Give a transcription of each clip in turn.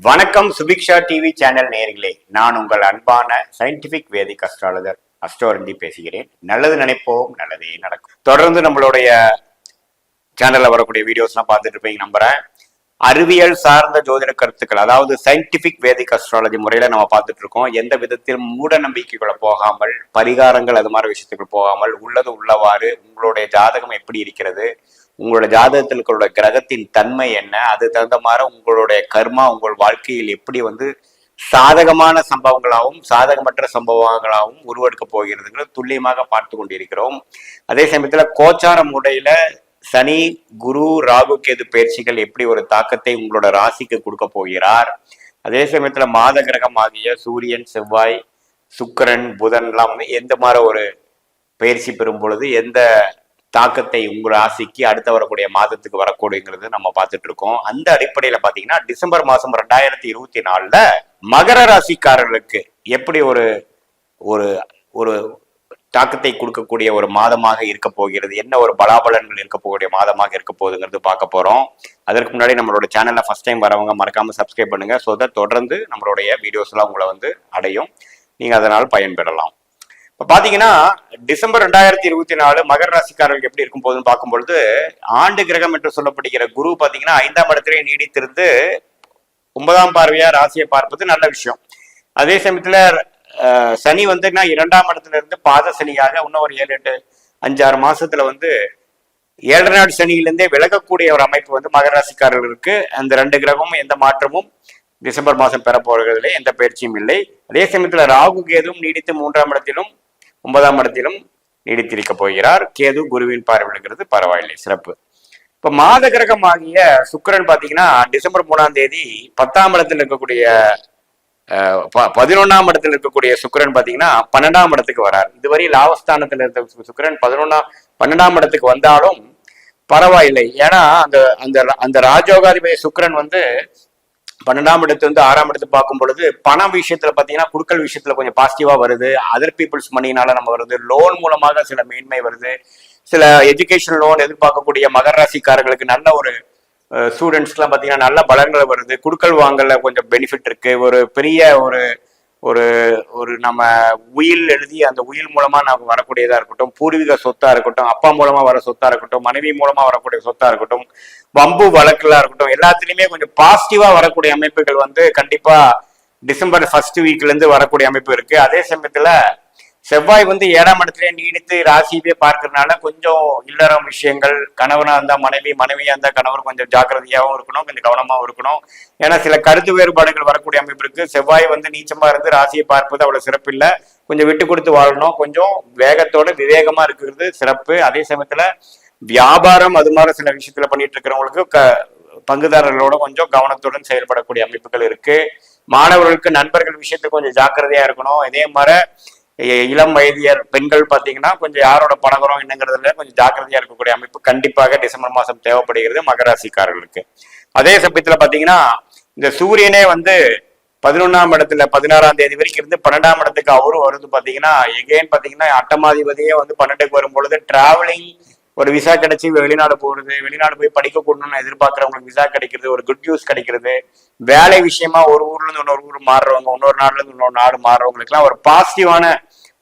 வணக்கம் Subiksha TV channel நேயர்களே, நான் உங்கள் அன்பான சயின்டிபிக் வேதிக் அஸ்ட்ராலஜர் அஸ்ட்ரோரண்டி பேசுகிறேன். நல்லது நினைப்போம், நல்லதே நடக்கும். தொடர்ந்து நம்மளுடைய சேனல்ல வரக்கூடிய வீடியோஸ்லாம் பார்த்துட்டு இருப்பீங்க நம்புறேன். அறிவியல் சார்ந்த ஜோதிட கருத்துக்கள், அதாவது சயின்டிபிக் வேதிக் அஸ்ட்ராலஜி முறையில நம்ம பார்த்துட்டு இருக்கோம். எந்த விதத்திலும் மூட நம்பிக்கைகளை போகாமல், பரிகாரங்கள் அது மாதிரி விஷயத்துக்கு போகாமல், உள்ளது உள்ளவாறு உங்களுடைய ஜாதகம் எப்படி இருக்கிறது, உங்களோட ஜாதகத்தில் இருக்கிற கிரகத்தின் தன்மை என்ன, அது தகுந்த மாதிரி உங்களுடைய கர்மா உங்கள் வாழ்க்கையில் எப்படி சாதகமான சம்பவங்களாகவும் சாதகமற்ற சம்பவங்களாகவும் உருவெடுக்க போகிறதுங்கிறது துல்லியமாக பார்த்து கொண்டிருக்கிறோம். அதே சமயத்துல கோச்சார முறையில சனி, குரு, ராகு, கேது பயிற்சிகள் எப்படி ஒரு தாக்கத்தை உங்களோட ராசிக்கு கொடுக்க போகிறார். அதே சமயத்துல மாத கிரகம் ஆகிய சூரியன், செவ்வாய், சுக்கிரன், புதன் எல்லாம் எந்த மாதிரி ஒரு பயிற்சி பெறும் பொழுது எந்த தாக்கத்தை உங்க ராசிக்கு அடுத்த வரக்கூடிய மாதத்துக்கு வரக்கூடியங்கிறது நம்ம பார்த்துட்டு இருக்கோம். அந்த அடிப்படையில பாத்தீங்கன்னா டிசம்பர் மாசம் 2024 மகர ராசிக்காரர்களுக்கு எப்படி ஒரு ஒரு ஒரு தாக்கத்தை கொடுக்கக்கூடிய ஒரு மாதமாக இருக்க போகிறது, என்ன ஒரு பலாபலன்கள் இருக்க போகக்கூடிய மாதமாக இருக்க போகுதுங்கிறது பார்க்க போறோம். அதற்கு முன்னாடி நம்மளோட சேனல்ல ஃபர்ஸ்ட் டைம் வரவங்க மறக்காம சப்ஸ்கிரைப் பண்ணுங்க. ஸோ தட் தொடர்ந்து நம்மளுடைய வீடியோஸ் எல்லாம் உங்களை அடையும், நீங்க அதனால் பயன்பெறலாம். இப்ப பாத்தீங்கன்னா டிசம்பர் 2024 மகர ராசிக்காரர்களுக்கு எப்படி இருக்கும் போதுன்னு பார்க்கும்பொழுது, ஆண்டு கிரகம் என்று சொல்லப்படுகிற குரு பாத்தீங்கன்னா 5ஆம் இடத்திலே நீடித்திருந்து 9ஆம் பார்வையா ராசியை பார்ப்பது நல்ல விஷயம். அதே சமயத்துல சனி 2ஆம் இடத்துல இருந்து பாத சனியாக இன்னும் ஒரு 7-8-5-6 மாசத்துல 7 நாள் சனியிலிருந்தே விலகக்கூடிய ஒரு அமைப்பு மகர ராசிக்காரர்களுக்கு. அந்த 2 கிரகமும் எந்த மாற்றமும் டிசம்பர் மாசம் பெற போறதில்லை, எந்த பயிற்சியும் இல்லை. அதே சமயத்துல ராகு கேதுவும் நீடித்து 3ஆம் இடத்திலும் 9ஆம் இடத்திலும் நீடித்திருக்க போகிறார். கேது குருவின் பார்வையிடுகிறது, பரவாயில்லை, சிறப்பு. இப்ப மாத கிரகம் ஆகிய சுக்கிரன் பாத்தீங்கன்னா டிசம்பர் 3ஆம் தேதி 10ஆம் இடத்தில் இருக்கக்கூடிய 11ஆம் இடத்தில் இருக்கக்கூடிய சுக்கிரன் பாத்தீங்கன்னா 12ஆம் இடத்துக்கு வரார். இதுவரை லாபஸ்தானத்தில் இருந்த சுக்கிரன் 12ஆம் இடத்துக்கு வந்தாலும் பரவாயில்லை. ஏன்னா அந்த அந்த அந்த ராஜோகாதிபதி சுக்கிரன் 12ஆம் இடத்து 6ஆம் இடத்து பார்க்கும் பொழுது பண விஷயத்துல பாத்தீங்கன்னா குடுக்கல் விஷயத்துல கொஞ்சம் பாசிட்டிவா வருது. அதர் பீப்புள்ஸ் மணினால நம்ம வருது, லோன் மூலமாக சில மேன்மை வருது. சில எஜுகேஷன் லோன் எதிர்பார்க்கக்கூடிய மகர ராசிக்காரர்களுக்கு நல்ல ஒரு ஸ்டூடெண்ட்ஸ்க்குலாம் பாத்தீங்கன்னா நல்ல பலன்கள் வருது. குடுக்கல் வாங்கல கொஞ்சம் பெனிஃபிட் இருக்கு. ஒரு பெரிய ஒரு ஒரு ஒரு நம்ம உயில் எழுதி அந்த உயில் மூலமா நமக்கு வரக்கூடியதா இருக்கட்டும், பூர்வீக சொத்தா இருக்கட்டும், அப்பா மூலமா வர சொத்தா இருக்கட்டும், மனைவி மூலமா வரக்கூடிய சொத்தா இருக்கட்டும், வம்பு வழக்குலாம் இருக்கட்டும், எல்லாத்துலயுமே கொஞ்சம் பாசிட்டிவா வரக்கூடிய அமைப்புகள் கண்டிப்பா டிசம்பர் ஃபர்ஸ்ட் வீக்ல இருந்து வரக்கூடிய அமைப்பு இருக்கு. அதே சமயத்துல செவ்வாய் 7ஆம் இடத்துல நீடித்து ராசியவே பார்க்கறதுனால கொஞ்சம் இல்லறம் விஷயங்கள், கணவனா இருந்தா மனைவி, மனைவியா இருந்தா கணவர் கொஞ்சம் ஜாக்கிரதையாகவும் இருக்கணும், கொஞ்சம் கவனமாகவும் இருக்கணும். ஏன்னா சில கருத்து வேறுபாடுகள் வரக்கூடிய அமைப்பு இருக்கு. செவ்வாய் நீச்சமா இருந்து ராசியை பார்ப்பது அவ்வளவு சிறப்பு இல்லை. கொஞ்சம் விட்டு கொடுத்து வாழணும், கொஞ்சம் வேகத்தோட விவேகமா இருக்கிறது சிறப்பு. அதே சமயத்துல வியாபாரம் அது மாதிரி சில விஷயத்துல பண்ணிட்டு இருக்கிறவங்களுக்கு பங்குதாரர்களோட கொஞ்சம் கவனத்துடன் செயல்படக்கூடிய அமைப்புகள் இருக்கு. மாணவர்களுக்கு நண்பர்கள் விஷயத்துல கொஞ்சம் ஜாக்கிரதையா இருக்கணும். இதே மாதிரி இளம் வயதியர் பெண்கள் பாத்தீங்கன்னா கொஞ்சம் யாரோட பழகுறோம் என்னங்கிறதுல கொஞ்சம் ஜாக்கிரதையா இருக்கக்கூடிய அமைப்பு கண்டிப்பாக டிசம்பர் மாசம் தேவைப்படுகிறது மகராசிக்காரர்களுக்கு. அதே சமயத்துல பாத்தீங்கன்னா இந்த சூரியனே 11ஆம் இடத்துல 16ஆம் தேதி வரைக்கும் இருந்து 12ஆம் இடத்துக்கு அவரும் வருது. பாத்தீங்கன்னா எகெயின் பாத்தீங்கன்னா அட்டமாதிபதியே 12க்கு வரும் பொழுது டிராவலிங், ஒரு விசா கிடைச்சி வெளிநாடு போறது, வெளிநாடு போய் படிக்க கூடணும்னு எதிர்பார்க்கறவங்களுக்கு விசா கிடைக்கிறது, ஒரு குட் நியூஸ் கிடைக்கிறது. வேலை விஷயமா ஒரு ஊர்ல இருந்து இன்னொரு ஊர் மாறுறவங்க, இன்னொரு நாடுல இருந்து இன்னொரு நாடு மாறுறவங்களுக்கு எல்லாம் ஒரு பாசிட்டிவான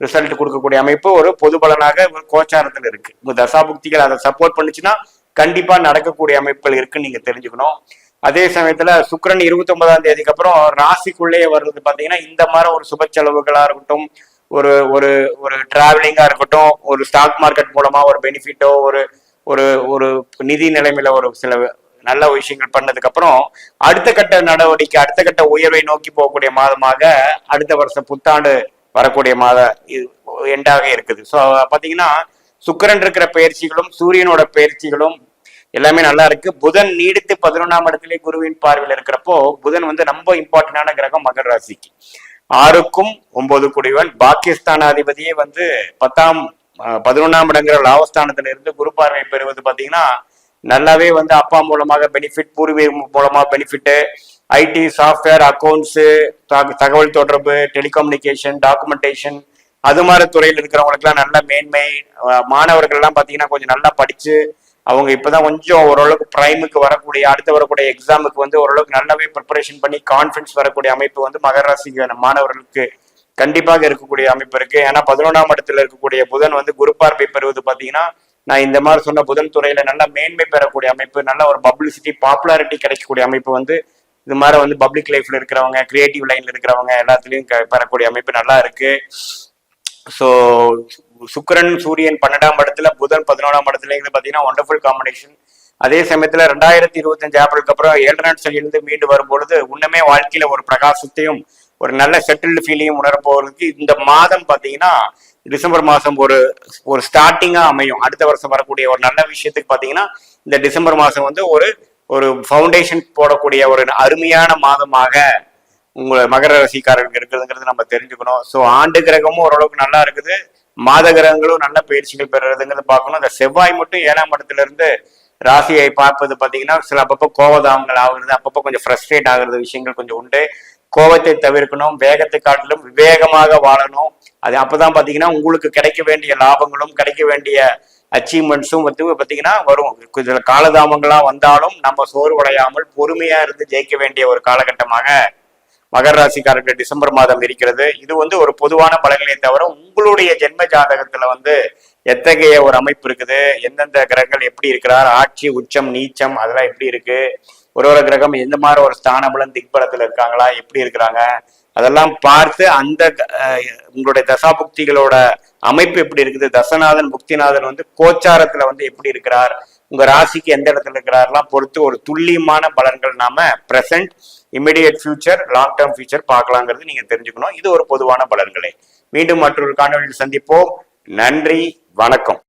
ரிசல்ட் கொடுக்கக்கூடிய அமைப்பு ஒரு பொது பலனாக ஒரு கோச்சாரத்தில் இருக்கு. உங்க தசாபுக்திகள் அதை சப்போர்ட் பண்ணுச்சுன்னா கண்டிப்பா நடக்கக்கூடிய அமைப்புகள் இருக்குன்னு நீங்க தெரிஞ்சுக்கணும். அதே சமயத்துல சுக்கிரன் 29ஆம் தேதிக்கு அப்புறம் ராசிக்குள்ளேயே வர்றது பாத்தீங்கன்னா இந்த மாதிரி ஒரு சுப செலவுகளா இருக்கட்டும், ஒரு ஒரு ஒரு டிராவலிங்கா இருக்கட்டும், ஒரு ஸ்டாக் மார்க்கெட் மூலமா ஒரு பெனிஃபிட்டோ, ஒரு ஒரு ஒரு நிதி நிலைமையில ஒரு சில நல்ல விஷயங்கள் பண்ணதுக்கு அப்புறம் அடுத்த கட்ட நடவடிக்கை, அடுத்த கட்ட உயர்வை நோக்கி போகக்கூடிய மாதமாக அடுத்த வருஷம் புத்தாண்டு வரக்கூடிய எண்டாக இருக்குது. ஸோ பாத்தீங்கன்னா சுக்கிரன் இருக்கிற பயிற்சிகளும் சூரியனோட பயிற்சிகளும் எல்லாமே நல்லா இருக்கு. புதன் நீடித்து 11ஆம் இடத்திலே குருவின் பார்வையில் இருக்கிறப்போ புதன் ரொம்ப இம்பார்ட்டன்டான கிரகம் மகர ராசிக்கு. 6க்கும் 9 குடிவன் பாகிஸ்தானாதிபதியே 11ஆம் இடங்கிற லாபஸ்தானத்துல இருந்து குரு பார்வை பெறுவது பாத்தீங்கன்னா நல்லாவே அப்பா மூலமாக பெனிஃபிட், பூர்வீக மூலமா பெனிஃபிட், ஐடி, சாஃப்ட்வேர், அக்கௌண்ட்ஸ், தகவல் தொடர்பு, டெலிகம்யூனிகேஷன், டாக்குமெண்டேஷன், அது மாதிரி துறையில் இருக்கிறவங்களுக்கு எல்லாம் நல்ல மேன்மை. மாணவர்கள் எல்லாம் பாத்தீங்கன்னா கொஞ்சம் நல்லா படிச்சு அவங்க இப்பதான் கொஞ்சம் ஓரளவுக்கு பிரைமுக்கு வரக்கூடிய அடுத்து வரக்கூடிய எக்ஸாமுக்கு வந்து ஓரளவுக்கு நல்லாவே ப்ரிப்பரேஷன் பண்ணி கான்ஃபிடன்ஸ் வரக்கூடிய அமைப்பு வந்து மகர ராசி மாணவர்களுக்கு கண்டிப்பாக இருக்கக்கூடிய அமைப்பு இருக்கு. ஏன்னா 11ஆம் இடத்துல இருக்கக்கூடிய புதன் வந்து குரு பார்வை பெறுவது பாத்தீங்கன்னா நான் இந்த மாதிரி சொன்ன புதன் துறையில நல்ல மேன்மை பெறக்கூடிய அமைப்பு, நல்ல ஒரு பப்ளிசிட்டி பாப்புலாரிட்டி கிடைக்கக்கூடிய அமைப்பு வந்து இது மாதிரி வந்து பப்ளிக் லைஃப்ல இருக்கிறவங்க, கிரியேட்டிவ் லைன்ல இருக்கிறவங்க எல்லாத்துலயும் பெறக்கூடிய அமைப்பு நல்லா இருக்கு. ஸோ சுக்கிரன் சூரியன் 12ஆம் இடத்துல, புதன் 11ஆம் இடத்துல பாத்தீங்கன்னா ஒண்டர்ஃபுல் காம்பினேஷன். அதே சமயத்துல 2025 ஏப்ரலுக்கு அப்புறம் 7 சனியிலிருந்து மீண்டு வரும்பொழுது இன்னுமே வாழ்க்கையில ஒரு பிரகாசத்தையும் ஒரு நல்ல செட்டில்டு ஃபீலிங்கும் உணரப்போறதுக்கு இந்த மாதம் பாத்தீங்கன்னா டிசம்பர் மாசம் ஒரு ஒரு ஸ்டார்டிங்கா அமையும். அடுத்த வருஷம் வரக்கூடிய ஒரு நல்ல விஷயத்துக்கு பாத்தீங்கன்னா இந்த டிசம்பர் மாசம் வந்து ஒரு ஒரு ஃபவுண்டேஷன் போடக்கூடிய ஒரு அருமையான மாதமாக உங்க மகர ராசிக்காரர்களுக்கு இருக்குதுங்கிறது நம்ம தெரிஞ்சுக்கணும். ஸோ ஆண்டு கிரகமும் ஓரளவுக்கு நல்லா இருக்குது, மாத கிரகங்களும் நல்ல பயிற்சிகள் பெறுறதுங்கிறது பார்க்கணும். அந்த செவ்வாய் மட்டும் 7ஆம் இடத்துல இருந்து ராசியை பார்ப்பது பார்த்தீங்கன்னா சில அப்பப்போ கோபதாபங்கள் ஆகுறது, அப்பப்போ கொஞ்சம் ஃப்ரஸ்ட்ரேட் ஆகுறது விஷயங்கள் கொஞ்சம் உண்டு. கோபத்தை தவிர்க்கணும், வேகத்தை காட்டிலும் விவேகமாக வாழணும். அது அப்பதான் பாத்தீங்கன்னா உங்களுக்கு கிடைக்க வேண்டிய லாபங்களும் கிடைக்க வேண்டிய அச்சீவ்மெண்ட்ஸும் வந்து பாத்தீங்கன்னா வரும். இதுல காலதாமங்களா வந்தாலும் நம்ம சோர்வடையாமல் பொறுமையா இருந்து ஜெயிக்க வேண்டிய ஒரு காலகட்டமாக மகர ராசிக்காரர்கள் டிசம்பர் மாதம் இருக்கிறது. இது வந்து ஒரு பொதுவான பலன்களை தவிர உங்களுடைய ஜென்ம ஜாதகத்துல வந்து எத்தகைய ஒரு அமைப்பு இருக்குது, எந்தெந்த கிரகங்கள் எப்படி இருக்கிறார், ஆட்சி உச்சம் நீச்சம் அதெல்லாம் எப்படி இருக்கு, ஒரு கிரகம் எந்த மாதிரி ஒரு ஸ்தான பலம் திக்பலத்துல இருக்காங்களா, எப்படி இருக்கிறாங்க, அதெல்லாம் பார்த்து அந்த உங்களுடைய தசாபுக்திகளோட அமைப்பு எப்படி இருக்குது, தசநாதன் புக்திநாதன் வந்து கோச்சாரத்துல வந்து எப்படி இருக்கிறார், உங்க ராசிக்கு எந்த இடத்துல இருக்கிறாரெல்லாம் பொறுத்து ஒரு துல்லியமான பலன்கள் நாம present, immediate future, long term future பார்க்கலாங்கிறது நீங்க தெரிஞ்சுக்கணும். இது ஒரு பொதுவான பலன்களை. மீண்டும் மற்றொரு காணொலியில் சந்திப்போம். நன்றி, வணக்கம்.